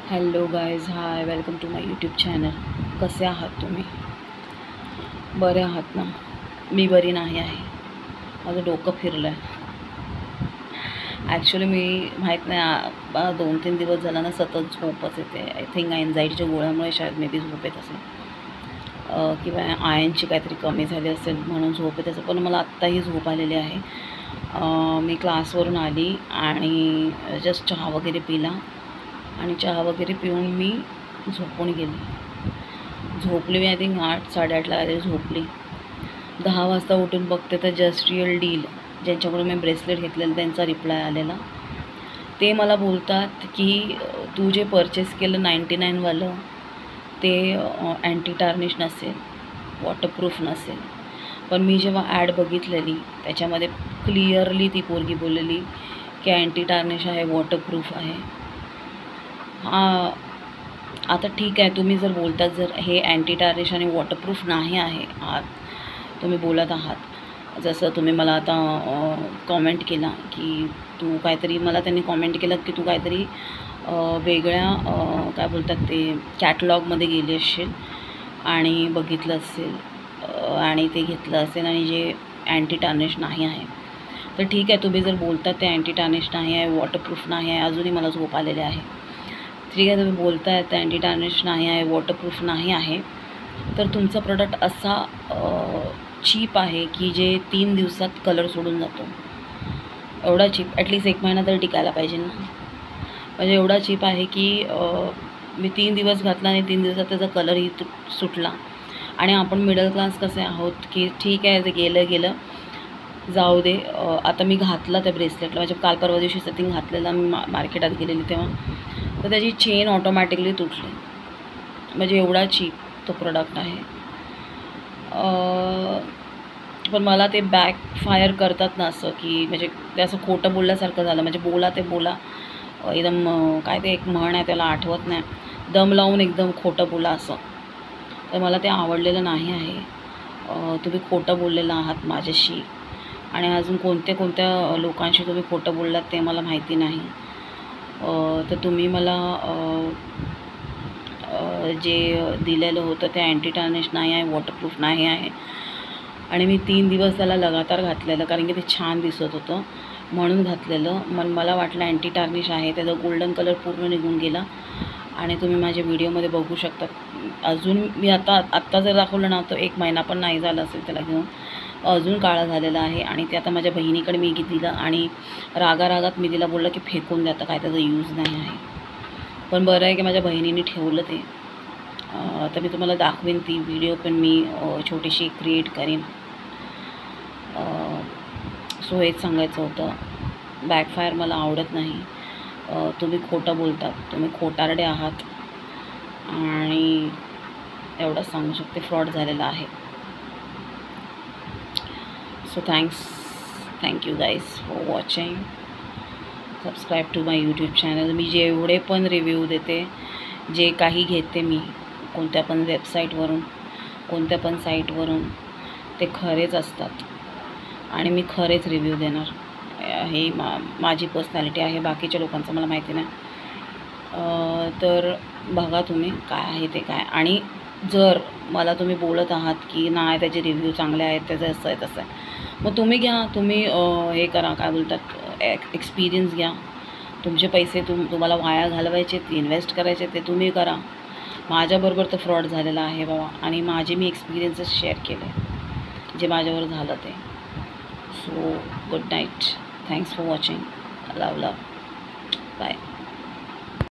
Hello guys, hi, welcome to my YouTube channel. कसे आहात तुम्ही? बरे आहात ना? मी बरी नाही आहे. माझं डोकं फिरलं आहे. ॲक्च्युली मी माहीत नाही 2-3 दिवस झाला ना सतत झोपच येते. आय थिंक एन्झायटीच्या गोळ्यामुळे शायद मे बी झोप येत असेल किंवा आयनची काहीतरी कमी झाली असेल म्हणून झोप येत असेल. पण मला आत्ताही झोप आलेली आहे. मी क्लासवरून आली आणि जस्ट चहा वगैरे पिला आणि चहा वगैरे पिऊन मी झोपून झोपली. मी आय थिंक 8-8:30ला काहीतरी झोपली. 10 वाजता उठून बघते तर जस्ट रिअल डील ज्यांच्याकडून मी ब्रेसलेट घेतलेलं त्यांचा रिप्लाय आलेला. ते मला बोलतात की तू जे परचेस केलं 99वालं ते अँटी टार्निश नसेल, वॉटरप्रूफ नसेल. पण मी जेव्हा ॲड बघितलेली त्याच्यामध्ये क्लिअरली ती पोरगी बोललेली की अँटी टार्निश आहे, वॉटरप्रूफ आहे. आता ठीक आहे, तुम्ही जर बोलतात जर हे अँटी टार्निश आणि वॉटरप्रूफ नाही आहे तुम्ही बोलत आहात, जसं तुम्ही मला आता कॉमेंट केला की तू काहीतरी, मला त्यांनी कॉमेंट केलं की तू काहीतरी वेगळ्या काय बोलतात ते कॅटलॉगमध्ये गेली असशील आणि बघितलं असेल आणि ते घेतलं असेल आणि जे अँटी टार्निश नाही आहे. तर ठीक आहे, तुम्ही जर बोलतात ते अँटी टार्निश नाही आहे, वॉटरप्रूफ नाही आहे, अजूनही मला झोप आलेले आहे. ठीक आहे, तुम्ही बोलताय ते अँटी टार्निश नाही आहे, वॉटरप्रूफ नाही आहे, तर तुमचा प्रोडक्ट असा चीप आहे की जे 3 दिवसात कलर सोडून जातो. एवढा चीप, ॲटलीस्ट 1 महिना तरी टिकायला पाहिजे ना. म्हणजे एवढा चीप आहे की मी 3 दिवस घातला आणि 3 दिवसात त्याचा कलरही सुटला. आणि आपण मिडल क्लास कसे आहोत की ठीक आहे, ते गेलं जाऊ दे. आता मी घातला त्या ब्रेसलेटला, म्हणजे काल परवा दिवशी सतिंग घातलेला मी मार्केटात गेलेली तेव्हा, तर त्याची चेन ऑटोमॅटिकली तुटली. म्हणजे एवढा चीप तो प्रोडक्ट आहे. पण मला ते बॅकफायर करतात ना, असं की म्हणजे ते असं खोटं बोलल्यासारखं झालं. म्हणजे बोला ते बोला एकदम, काय ते एक म्हण आहे त्याला आठवत नाही, दम लावून एकदम खोटं बोला असं. तर मला ते आवडलेलं नाही आहे. तुम्ही खोटं बोललेलं आहात माझ्याशी आणि अजून कोणत्या लोकांशी तुम्ही खोटं बोललात ते मला माहिती नाही. तर तुम्ही मला जे दिलेलं होतं ते अँटी टार्निश नाही आहे, वॉटरप्रूफ नाही आहे. आणि मी 3 दिवस त्याला लगातार घातलेलं कारण की ते छान दिसत होतं म्हणून घातलेलं. मला वाटलं अँटी टार्निश आहे. त्याचा गोल्डन कलर पूर्ण निघून गेला आणि तुम्ही माझ्या व्हिडिओमध्ये बघू शकता. अजून मी आत्ता जर दाखवलं ना तर 1 महिना पण नाही झाला असेल त्याला घेऊन, अजून काळा झालेला आहे. आणि ते आता माझ्या बहिणीकडे मी दिलं आणि रागारागात मी तिला बोललं की फेकून द्या, आता काय त्याचा यूज नाही आहे. पण बरं आहे की माझ्या बहिणीने ठेवलं ते. तर मी तुम्हाला दाखवेन ती व्हिडिओ, पण मी छोटीशी क्रिएट करेन. सो हेच सांगायचं होतं. बॅकफायर मला आवडत नाही. तुम्ही खोटं बोलतात, तुम्ही खोटारडे आहात आणि एवढंच सांगू शकते, फ्रॉड झालेला आहे. So thank you guys for watching. Subscribe to my YouTube channel. मी जेवढे पण रिव्ह्यू देते, जे काही घेते मी कोणत्या पण वेबसाईटवरून, कोणत्या पण साईटवरून, ते खरेच असतात आणि मी खरेच रिव्ह्यू देणार. हे माझी पर्सनॅलिटी आहे. बाकीच्या लोकांचं मला माहिती नाही. तर बघा तुम्ही काय आहे ते काय. आणि जर मला तुम्ही बोलत आहात की नाही त्याचे रिव्ह्यू चांगले आहेत, त्याचं असं आहे तसं आहे, मग तुम्ही घ्या, तुम्ही हे करा, काय बोलतात, एक्सपिरियन्स घ्या. तुमचे पैसे तुम्हाला वाया घालवायचे, इन्व्हेस्ट करायचे ते तुम्ही करा. माझ्याबरोबर तर फ्रॉड झालेला आहे बाबा, आणि माझे मी एक्सपिरियन्सेस शेअर केले जे माझ्यावर झालं ते. So good night. Thanks for watching. Love bye.